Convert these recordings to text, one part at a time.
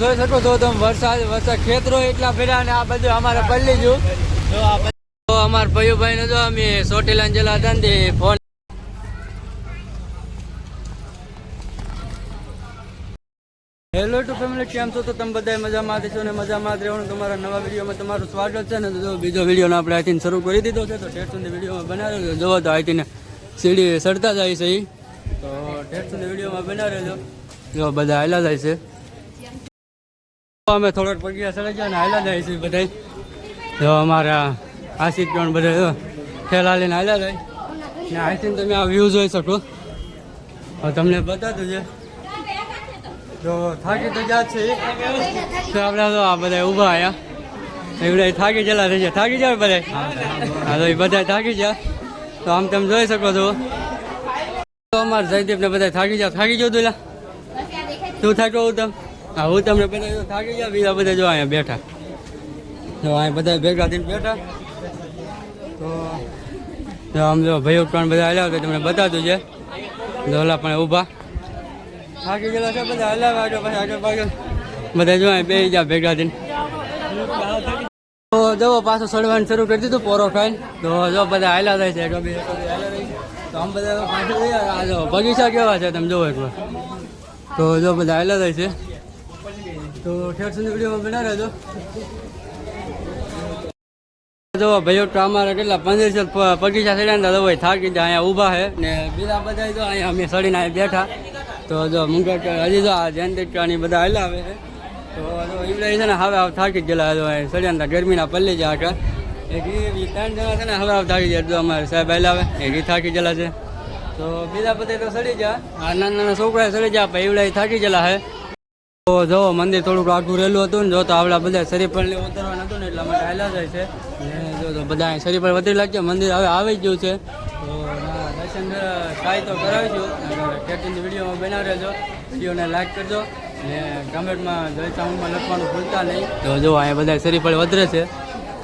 જોઈ શકો છો તમે વરસાદ ખેતરો એટલા ફેર્યા ને આ બધું અમારે પલ્લી જો અમારા પયુભાઈ ને જો અમે ચોટીલા જેલા હતા ને ફોન હેલો ટુ ફેમિલી, કેમ છો? તો તમે બધા મજામાં છો ને મજામાં રહેવાનું. તમારા નવા વિડીયોમાં તમારું સ્વાગત છે ને. તો બીજો વિડીયો આપણે અહીંથી શરૂ કરી દીધો છે. તો ઠેઠ સુધી વિડીયોમાં બનાવી જોવો તો અહીંથી સીડી સડતા જાય છે એ તો ઠેઠ સુધી વિડીયોમાં બનાવી રહેજો. જો બધા હાલા જાય છે, અમે થોડોક પગિયા સડે ગયા ને હાલા જાય છે બધા. જો અમારા આશિક પણ બધા ઠેલા લઈને હાલા જાય ને. અહીંથી તમે આ વ્યૂ જોઈ શકો. હવે તમને બતાતું છે તો થાકી તો જાય છે તો આપણે તો આ બધા ઊભા આવ્યા એ બધા થાકી ગયેલા થઈ ગયા. થાકી જાય બધા. હા તો એ બધા થાકી ગયા. તો આમ તમે જોઈ શકો છો તો અમારા જયદીપ ને બધા થાકી ગયા. થાકી ગયો તું તું થાક્યો હું તમ? હા હું તમને બધા થાકી ગયા. બીજા બધા જો અહીંયા બેઠા તો અહીંયા બધા ભેગા થઈને બેઠા. તો આમ જો ભાઈઓ પણ બધા આવ્યા તો તમને બતાતું છે. ઓલા પણ ઊભા થાકી ગયેલા છે બધા. હલાવા આગળ પછી આગળ પાછળ બધા જો બે ગયા ભેગા થઈને. તો જો પાછું સડવાનું શરૂ કરી દીધું પોરો ખાઈને. તો જો બધા હાલા થાય છે હાલા રહી. તો આમ બધા પાછળ જો બગીચા કેવા છે તમે જોવો એકવાર. તો જો બધા હાલા થાય છે. તો ઠેઠ સુધી વિડીયોમાં બના રહેજો. જો ભાઈઓ તો અમારા કેટલા 15 બગીચા સડ્યા તો ભાઈ થાકી જાય. અહીંયા ઊભા છે ને બીજા બધા જો અહીંયા અમે સડીને બેઠા. તો જો મુંગટ હજી જો આ જયંતિકાની બધા હાલા આવે છે. તો જો ઈવડા છે ને હવે થાકી ગયેલા જો સળિયાના ગરમીના પલ્લી જાય આખા. એક 3 જણા છે ને હવે થાકી ગયા. જો અમારે સાહેબ હાલા આવે એ થાકી ગયેલા છે. તો બીજા બધા તો સડી ગયા. આ નાના નાના છોકરા સડી ગયા પણ ઈવડા થાકી ગયેલા છે. તો જો મંદિર થોડુંક આખું રહેલું હતું ને જો તો આપણા બધા શરીર પર ઉતરવાનું હતું ને એટલા માટે હાલા જાય છે. જો તો બધા શરીર પર વધરી લાગશે. મંદિર હવે આવી જ ગયું છે. તો દર્શન થાય તો કરાવીશું. ઠેઠની વિડીયોમાં બનાવી રહેજો. વિડીયોને લાઈક કરજો ને કમેન્ટમાં જય ચામુંડમાં લખવાનું ભૂલતા નહીં. તો જો અહીંયા બધા શરીર પર વધરે છે.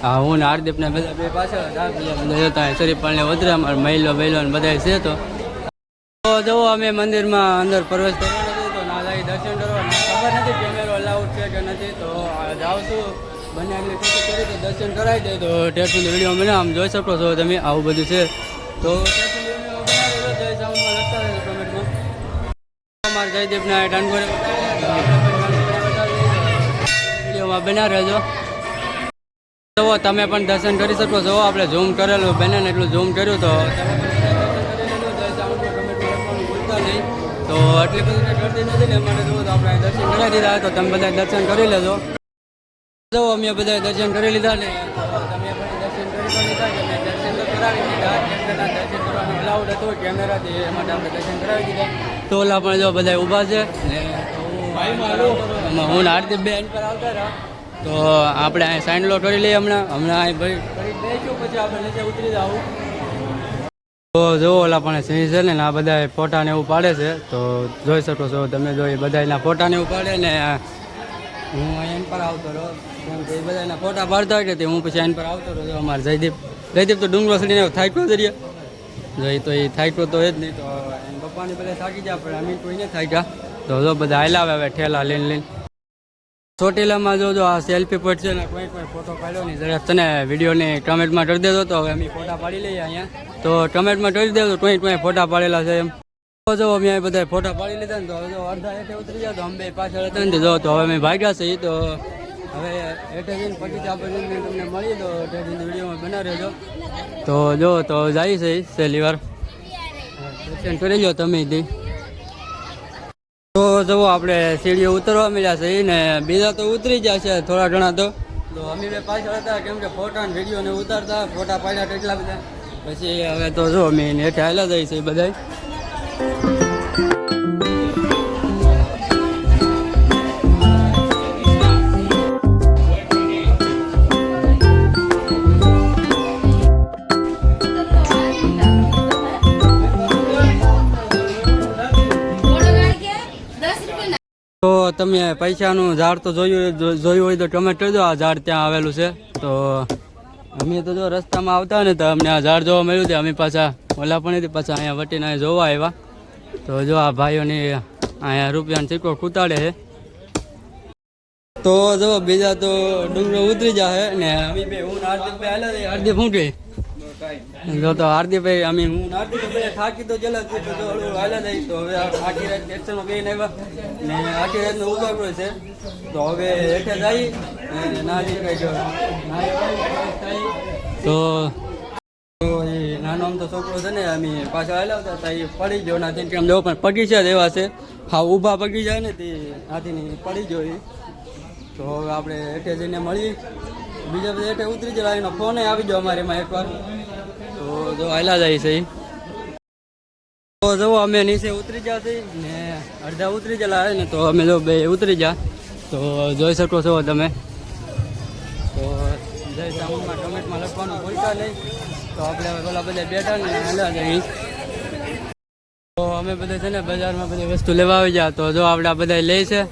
હા હું ને હાર્દિપને બધા બે પાછળ બધા જતા શરીર પર વધરે. અમારે મહિલો ને બધા છે. તો જો અમે મંદિરમાં અંદર પ્રવેશ કરવાનો નથી તો ના જાય દર્શન કરવા. ખબર નથી કેમેરો અલાઉડ છે કે નથી. તો જાઉં છું બને એટલી કોશિશ કરી તો દર્શન કરાવી દે. તો ઠેઠની વિડીયો મને આમ જોઈ શકો છો તમે. આવું બધું છે. તો જયદીપના ડાંગોરે વિડીયોમાં બના રહેજો. તો તમે પણ દર્શન કરી શકો છો. આપણે ઝૂમ કરેલું બને ને એટલું ઝૂમ કર્યું તો ભૂલતા નહીં. તો આટલી બધી કરતી નથી ને માટે જુઓ તો આપણે દર્શન કરી દીધા. તો તમે બધા દર્શન કરી લેજો. જો અમે બધા દર્શન કરી લીધા ને તમે પણ દર્શન કરી લીધા કે દર્શન તો કરાવી દીધા. દર્શન કરવાનું અલાઉડ હતું કેમેરાથી એ માટે આપણે દર્શન કરાવી દીધા. તો ઓલા પણ જો બધા ઊભા છે હું હાર્દિક બેન પર આવતા રહ્યા. તો આપણે અહીં સાઈન લો કરી લઈએ હમણાં અહીં બેસ્યું પછી આપણે નીચે ઉતરી જાવું. તો જો ઓલા પણ સિંહ છે ને આ બધા ફોટાને એવું પાડે છે. તો જોઈ શકો છો તમે. જો એ બધા એના ફોટાને એવું પાડે ને હું અહીં પર આવતો રહ્યો કેમ કે એ બધા એના ફોટા પાડતા હોય કે હું પછી અહીં પર આવતો રહ્યો. અમારે જયદીપ તો ડુંગરો સડીને થાક્યો જ રહ્યા. જો એ તો એ થાક્યો તો એ જ નહીં. તો એમ પપ્પાની બધા થાકી જાય પણ અમે કોઈને થાક્યા. તો જો બધા હાલાવે હવે ઠેલા લઈને. ચોટીલામાં જો આ સેલ્ફી પોઈન્ટ છે ને કોઈ ફોટો પાડ્યો નહીં જરાક તને વિડીયોને કમેન્ટમાં કરી દેજો. તો હવે અમે ફોટા પાડી લઈએ અહીંયા. તો કમેન્ટમાં કરી દેજો કોઈ ફોટા પાડેલા છે એમ. તો જો અમે બધા ફોટા પાડી લીધા ને તો જો અડધા હેઠે ઉતરી જાય તો અમે પાછળ હતા ને જો તો હવે અમે ભાગ્યા છે. તો હવે હેઠે જઈને પછી આપણે તમને મળી તો વિડીયોમાં બનાવી રહેજો. તો જો તો જાય છે છેલ્લી વાર દર્શન કરી લો તમે. તો જુઓ આપણે સીડીઓ ઉતરવા મળ્યા છે ને બીજા તો ઉતરી ગયા છે થોડા ઘણા. તો અમે બે પાછળ હતા કેમ કે ફોટા ને વિડીયો ને ઉતારતા ફોટા પાડ્યા કેટલા બધા. પછી હવે તો જો અમે હેઠે હાલ્યા જાય છે બધા. તો તમે પૈસાનું ઝાડ તો જોયું હોય તો કમેન્ટ કરજો. આ ઝાડ ત્યાં આવેલું છે. તો અમે તો જો રસ્તામાં આવતા ને તો અમને આ ઝાડ જોવા મળ્યું છે. અમે પાછા ઓલા પણ પાછા અહીંયા વટીને જોવા આવ્યા. તો જો આ ભાઈઓની અહીંયા રૂપિયાનો સિક્કો ખૂતાડે છે. તો જો બીજા તો ડુંગરો ઉતરી જાય ને અમે બે હું હાર્દિકભાઈ હાલે હાર્દિક શું કહે જો તો હાર્દિકભાઈ અમે હું હાર્દિકભાઈ થાકી તો ચલા તો હાલે જાય તો હવે આખી રાત એક્શનમાં બેન આવ્યા ને આખી રાતનો ઉગાડો છે તો હવે હેઠે જાય ના તો એ નાનો આમ તો છોકરો છે ને અમે પાછા આવેલા હતા એ પડી ગયો નાથી કેમ જવો પણ પગી છે એવા છે હા ઊભા પગી જાય ને તે હાથીની પડી ગયો એ તો હવે આપણે હેઠે જઈને મળીએ બીજા બધા હેઠે ઉતરી જાય એનો ફોન આવી ગયો અમારે એમાં એકવાર તો જો હાલા જાય છે તો જો અમે નીચે ઉતરી જશે ને અડધા ઉતરી ગયેલા ને તો અમે જો બે ઉતરી જા તો જોઈ શકો છો તમે તો જય સાઉન્ડમાં કમેન્ટમાં લખવાનું ભૂલતા નહીં તો આપણે હવે પેલા બધા બેઠા ને હાલા જઈએ તો અમે બધા છે ને બજારમાં બધી વસ્તુ લેવા આવી ગયા તો જો આપણે બધા લે છે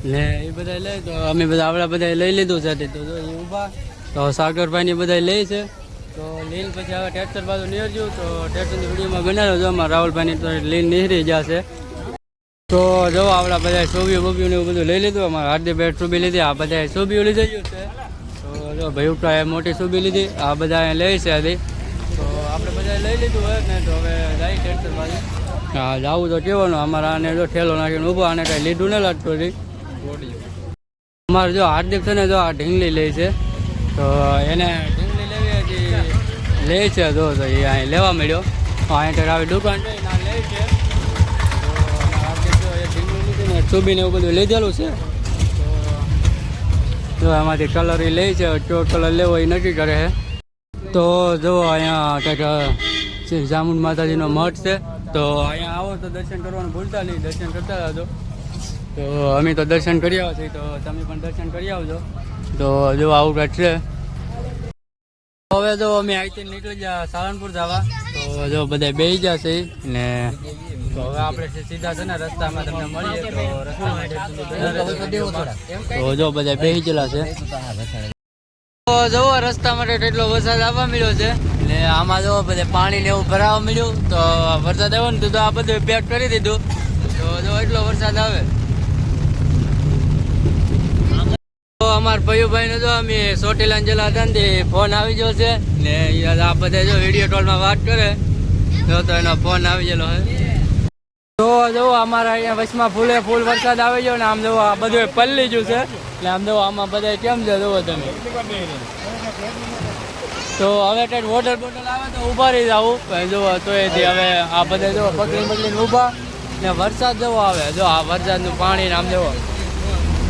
ને એ બધા લે તો અમે બધા આપણા બધા લઈ લીધું છે તો જો એ ઊભા તો સાગરભાઈની બધા લે છે તો લીન પછી હવે ટ્રેક્ટર બાજુ નીકળ્યું તો ટ્રેક્ટરની વિડીયોમાં બનાવ્યો જો અમારા રાહુલભાઈની તો લીન નીકળી જશે તો જો આપણા બધા સોબીઓ ને એવું બધું લઈ લીધું અમારા હાર્દિકભાઈ સોબી લીધી આ બધા સોબીઓ લીધી ગયું છે તો જો ભાઈ ઉપરા મોટી સોબી લીધી આ બધા લે છે હજી તો આપણે બધા લઈ લીધું હોય ને તો હવે જાય ટ્રેક્ટર બાજુ હા જવું તો કેવાનું અમારા આને જો ઠેલો નાખીને ઊભો આને કાંઈ લીધું ન લાગતું હતી અમારે જો હાર્દિક છે ને જો આ ઢીંગલી લે છે તો એને ઢીંગલી લેવી હતી લે છે જો તો એ અહીં લેવા મળ્યો અહીં આવી દુકાન છે ના લે છે તો હાર્દિક જો એ ઢીંગલી લીધી ને ચૂબીને એવું બધું લીધેલું છે તો એમાંથી કલર એ લે છે ચો કલર લેવો એ નક્કી કરે છે તો જો અહીંયા કંઈક ચામુંડ માતાજીનો મઠ છે તો અહીંયા આવો તો દર્શન કરવાનું ભૂલતા નહીં દર્શન કરતા આવજો તો અમે તો દર્શન કરી આવ્યા છીએ તો તમે પણ દર્શન કરી આવજો તો જો આવું કંઈક છે હવે જો અમે અહીંથી નીકળી ગયા સાળંગપુર જવા તો જો બધા બેસી જશે ને તો હવે આપણે સીધા છે ને રસ્તામાં તમને મળીએ તો જો બધા બેસી ગયેલા છે તો જવો રસ્તા માટે એટલો વરસાદ આવવા મળ્યો છે ને આમાં જો બધે પાણી ને એવું ભરાવા મળ્યું તો વરસાદ આવ્યો ને તો આ બધું પેક કરી દીધું તો જો એટલો વરસાદ આવે તો અમારા ભયુભાઈ ને જો અમે ચોટીલા જેલા હતા ને ફોન આવી ગયો છે ને આ બધા જો વિડીયો કોલમાં વાત કરે તો એનો ફોન આવી ગયેલો છે તો જો અમારા અહીંયા વચમાં ફૂલે ફૂલ વરસાદ આવી ગયો ને આમ જો આ બધું પલ્લી ગયું છે એટલે આમ જો આમાં બધા કેમ છે જોવો તમે તો હવે કંઈક વોટર બોટલ આવે તો ઊભા રહી જવું જો તો એથી હવે આ બધા જો પકડીને ઊભા ને વરસાદ જેવો આવે જો આ વરસાદનું પાણી આમ જેવો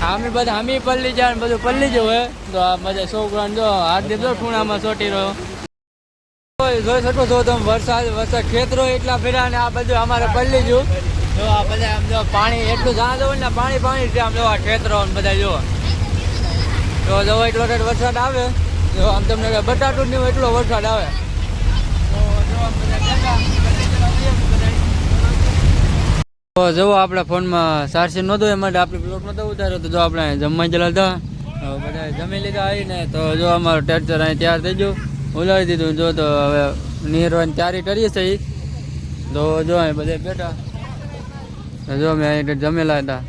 અમે બધા અમે પલ્લી જાય બધું પલ્લી જવું હોય તો આ બધા છોકરાને જો હાથ દીધો ખૂણામાં ચોટી રહ્યો જોઈ શકો છો તમે વરસાદ ખેતરો એટલા ફેર્યા ને આ બધું અમારે પલ્લી ગયું જો આ બધા આમ જો પાણી એટલું જાણ જવું ને પાણી છે આમ જો આ ખેતરો બધા જો તો જો એટલો વરસાદ આવે જો આમ તમને બટાટું નહીં એટલો વરસાદ આવે તો જો આપણા ફોનમાં ચાર્જિંગ નહોતું એ માટે આપણે બ્લોક નહોતો ઉતાર્યો તો જો આપણે જમવા ગયેલા હતા બધા જમી લીધા આવીને તો જો અમારું ટ્રેક્ટર અહીં તૈયાર થઈ ગયું ઉલાડી દીધું જો તો હવે નીરવાની તૈયારી કરીએ છીએ તો જો અહીં બધે બેઠા જો અમે અહીં જમેલા હતા